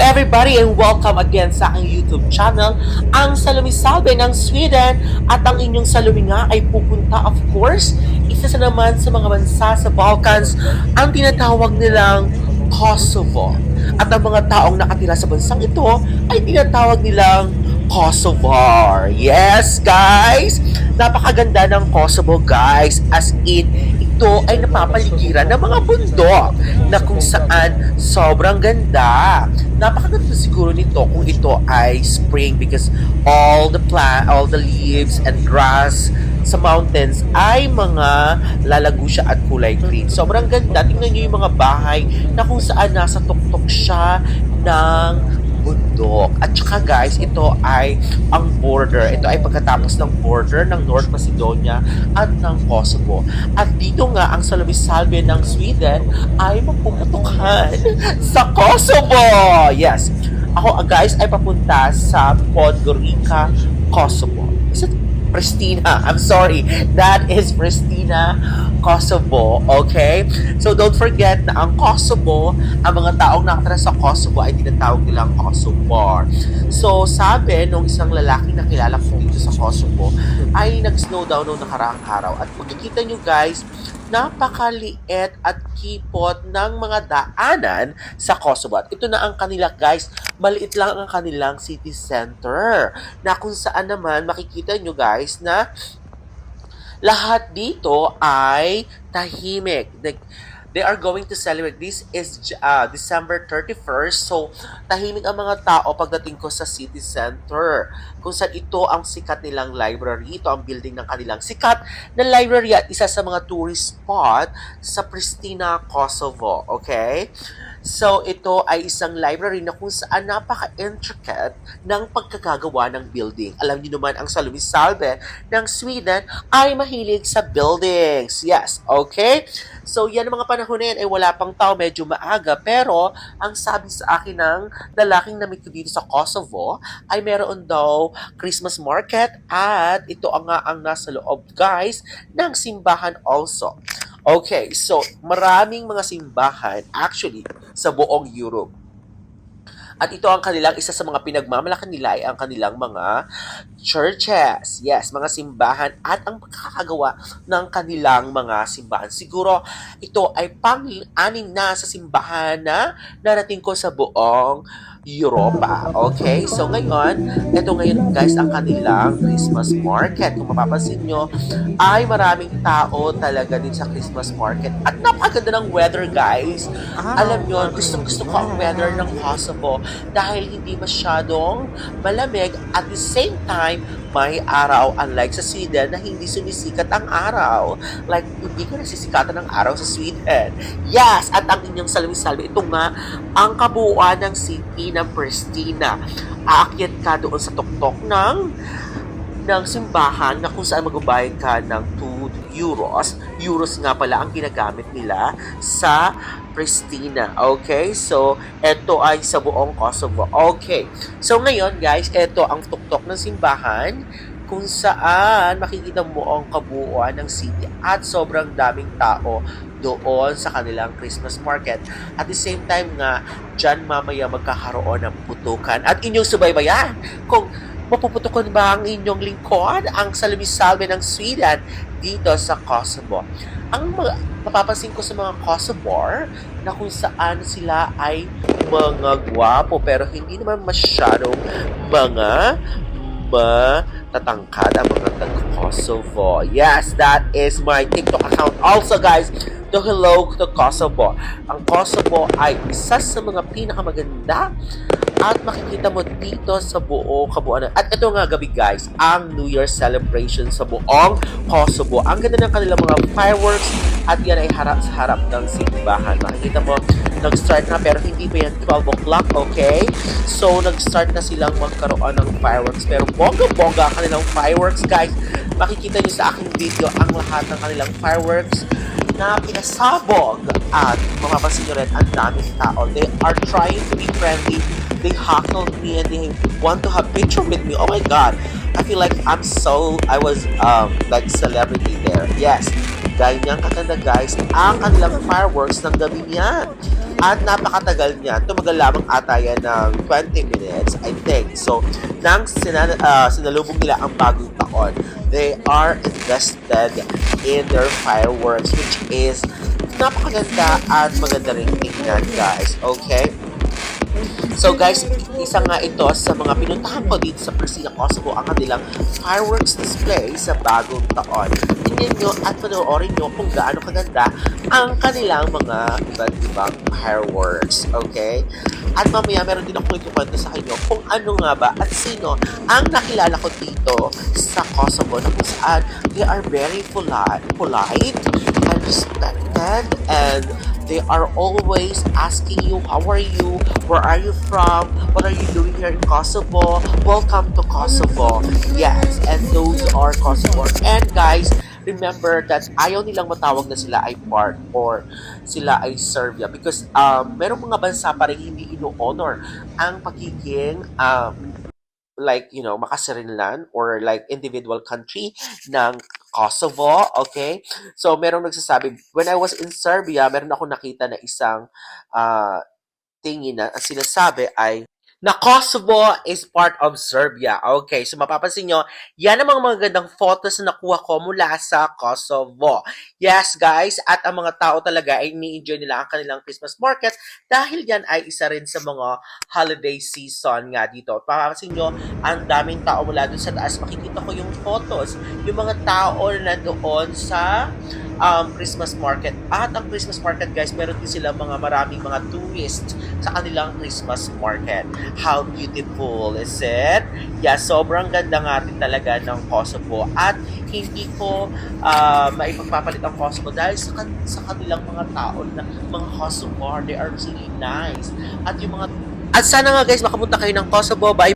everybody and welcome again sa aking YouTube channel, ang Salumi-Salve ng Sweden. At ang inyong salumi nga ay pupunta of course, isa sa naman sa mga bansa sa Balkans, ang tinatawag nilang Kosovo. At ang mga taong nakatira sa bansang ito ay tinatawag nilang Kosovar. Yes guys, napakaganda ng Kosovo guys, as in ito ay napapaligiran ng mga bundok na kung saan sobrang ganda. Napakaganda siguro nito kung ito ay spring because all the leaves and grass sa mountains ay mga lalago siya at kulay green. Sobrang ganda. Tingnan niyo yung mga bahay na kung saan nasa tuktok siya ng bundok. At saka guys, ito ay ang border. Ito ay pagkatapos ng border ng North Macedonia at ng Kosovo. At dito nga ang Salumi-Salve ng Sweden ay mapuputukan sa Kosovo. Yes. Ako guys ay papunta sa Podgorica, Kosovo. Is it Pristina? I'm sorry. That is Pristina, Kosovo. Okay? So don't forget na ang Kosovo, ang mga taong nakatira sa Kosovo ay tinatawag nilang Kosovar. So sabi nung isang lalaki na kilala ko dito sa Kosovo ay nag-snow down noong nakaraang araw. At makikita nyo guys, napakaliit at kipot ng mga daanan sa Kosovo. At ito na ang kanila guys, maliit lang ang kanilang city center na kung saan naman makikita nyo guys na lahat dito ay tahimik. They are going to celebrate. This is December 31st. So, tahimik ang mga tao pagdating ko sa city center. Kung saan ito ang sikat nilang library. Ito ang building ng kanilang sikat na library at isa sa mga tourist spot sa Pristina, Kosovo. Okay? So, ito ay isang library na kung saan napaka-intricate ng pagkagagawa ng building. Alam niyo naman, ang Salumi-Salve ng Sweden ay mahilig sa buildings. Yes, okay? So, yan ang mga panahon na yan ay wala pang tao, medyo maaga. Pero, ang sabi sa akin ng lalaking namit ko dito sa Kosovo ay meron daw Christmas market at ito ang nasa loob, guys, ng simbahan also. Okay, so maraming mga simbahan actually sa buong Europe. At ito ang kanilang isa sa mga pinagmamalakan nila ay ang kanilang mga churches. Yes, mga simbahan at ang pagkakagawa ng kanilang mga simbahan. Siguro ito ay pang-anim na sa simbahan na narating ko sa buong Europa. Okay? So ngayon, ito ngayon guys ang kanilang Christmas market. Kung mapapansin nyo, ay maraming tao talaga din sa Christmas market. At napakaganda ng weather guys. Alam nyo, gusto ko ang weather ng Kosovo dahil hindi masyadong malamig at the same time, may araw unlike sa Sweden na hindi sumisikat ang araw. Like, hindi ka nasisikatan ng araw sa Sweden. Yes! At ang inyong Salumi-Salve, ito nga ang kabuuan ng city ng Pristina. Aakyat ka doon sa tuktok ng simbahan na kung saan magbabayad ka ng 2 euros. Euros nga pala ang ginagamit nila sa Pristina. Okay? So, ito ay sa buong Kosovo. Okay. So, ngayon, guys, ito ang tuktok ng simbahan kung saan makikita mo ang kabuuan ng city at sobrang daming tao doon sa kanilang Christmas market. At the same time nga, dyan mamaya magkakaroon ng putukan. At inyong subaybayan kung mapuputukan ba ang inyong lingkod, ang Salumi-Salve ng Sweden dito sa Kosovo. Ang mapapansin ko sa mga Kosovar na kung saan sila ay mga gwapo pero hindi naman masyadong mga matatangkad ang mga taga-Kosovo. Yes, that is my TikTok account. Also guys, to hello to Kosovo. Ang Kosovo ay isa sa mga pinakamaganda at makikita mo dito sa buong kabuuan. At ito nga gabi guys, ang New Year celebration sa buong Kosovo. Ang ganda ng kanilang mga fireworks at yan ay harap sa harap ng simbahan. Makikita mo, nag-start na pero hindi pa yan 12 o'clock, okay? So, nag-start na silang magkaroon ng fireworks. Pero bongga-bongga kanilang fireworks guys. Makikita nyo sa aking video ang lahat ng kanilang fireworks na pinasabog. At mapapansin nyo rin, ang daming tao. They are trying to be friendly. They heckled me and they want to have picture with me. Oh my God. I feel like I was like celebrity there. Yes. Ganyan kaganda guys ang kanilang fireworks ng gabi niyan. At napakatagal niya. Tumagal lamang ata yan ng 20 minutes, I think. So, nang sinalubong nila ang bagong taon, they are invested in their fireworks, which is napakaganda at maganda rin tingnan, guys. Okay? So guys, isa nga ito sa mga pinuntahan ko dito sa Priscilla, Kosovo, ang kanilang fireworks display sa bagong taon. Tingnan nyo at panoorin nyo kung gaano kaganda ang kanilang mga iba't ibang fireworks. Okay? At mamaya meron din ako ikukwento sa inyo kung ano nga ba at sino ang nakilala ko dito sa Kosovo na kung saan they are very polite and respected, and they are always asking you, how are you? Where are you from? What are you doing here in Kosovo? Welcome to Kosovo. Yes, and those are Kosovo. And guys, remember that ayaw nilang matawag na sila ay part or sila ay Serbia because merong mga bansa pa rin hindi ino-honor ang pagiging like, you know, makasarilan or like individual country ng Kosovo, okay? So, merong nagsasabi, when I was in Serbia, meron ako nakita na isang tingin na ang sinasabi ay na Kosovo is part of Serbia. Okay, so mapapansin nyo, yan ang mga magandang photos na nakuha ko mula sa Kosovo. Yes, guys, at ang mga tao talaga ay ni-enjoy nila ang kanilang Christmas market dahil yan ay isa rin sa mga holiday season nga dito. Mapapansin nyo, ang daming tao mula dun sa taas. Makikita ko yung photos, yung mga tao na doon sa Christmas market. At ang Christmas market, guys, meron din sila maraming mga tourists sa kanilang Christmas market. How beautiful is it? Yeah, sobrang ganda nga din talaga ng Kosovo. At hindi ko maipagpapalit ang Kosovo dahil sa kanilang mga tao na mga Kosovo, they are really nice. At yung mga at sana nga guys makapunta kayo ng Kosovo. Bye.